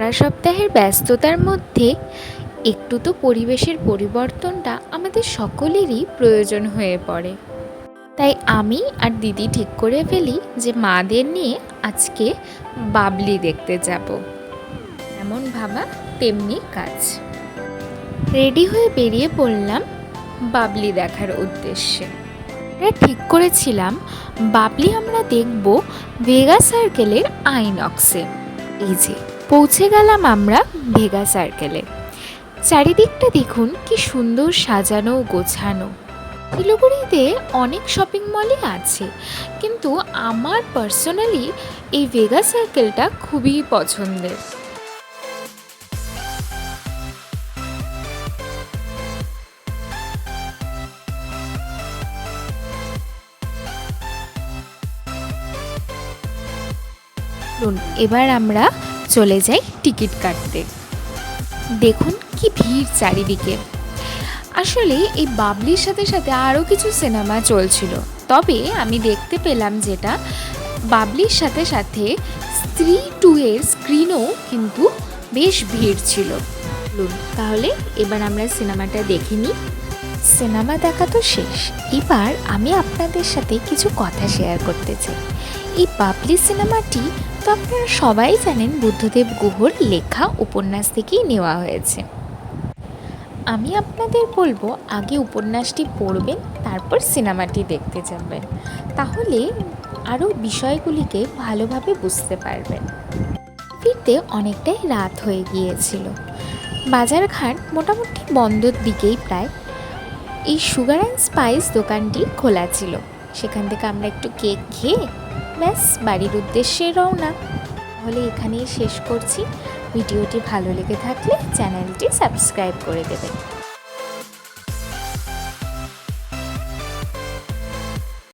সারা সপ্তাহের ব্যস্ততার মধ্যে একটু তো পরিবেশের পরিবর্তনটা আমাদের সকলেরই প্রয়োজন হয়ে পড়ে। তাই আমি আর দিদি ঠিক করে ফেলি যে মাদের নিয়ে আজকে বাবলি দেখতে যাব। এমন ভাবা তেমনি কাজ। রেডি হয়ে বেরিয়ে পড়লাম বাবলি দেখার উদ্দেশ্যে। আমরা ঠিক করেছিলাম বাবলি আমরা দেখব ভেগা সার্কেলের আইনক্সে। এই যে পৌঁছে গেলাম আমরা ভেগা সার্কেলে। চারিদিকটা দেখুন কি সুন্দর সাজানো গোছানো। শিলিগুড়িতে অনেক শপিং মলই আছে, কিন্তু আমার পার্সোনালি এই ভেগা সার্কেলটা খুবই পছন্দের। এবার আমরা চলে যাই টিকিট কাটতে। দেখুন কি ভিড় চারিদিকে। আসলে এই বাবলির সাথে সাথে আরও কিছু সিনেমা চলছিল, তবে আমি দেখতে পেলাম যেটা বাবলির সাথে সাথে স্ত্রী 2 এর স্ক্রিনও কিন্তু বেশ ভিড় ছিল। তাহলে এবার আমরা সিনেমাটা দেখে নিই। সিনেমা দেখা তো শেষ, এবার আমি আপনাদের সাথে কিছু কথা শেয়ার করতে চাই। এই বাবলি সিনেমাটি তো আপনারা সবাই জানেন বুদ্ধদেব গুহর লেখা উপন্যাস থেকেই নেওয়া হয়েছে। আমি আপনাদের বলবো আগে উপন্যাসটি পড়বেন, তারপর সিনেমাটি দেখতে যাবেন, তাহলে আরও বিষয়গুলিকে ভালোভাবে বুঝতে পারবেন। ফিরতে অনেকটাই রাত হয়ে গিয়েছিল। বাজারঘাট মোটামুটি বন্ধর দিকেই প্রায়। এই সুগার অ্যান্ড স্পাইস দোকানটি খোলা ছিল, সেখান থেকে আমরা একটু কেক খেয়ে ব্যাস বাড়ির উদ্দেশ্যে রওনা। তাহলে এখানেই শেষ করছি। ভিডিওটি ভালো লেগে থাকলে চ্যানেলটি সাবস্ক্রাইব করে দেবেন।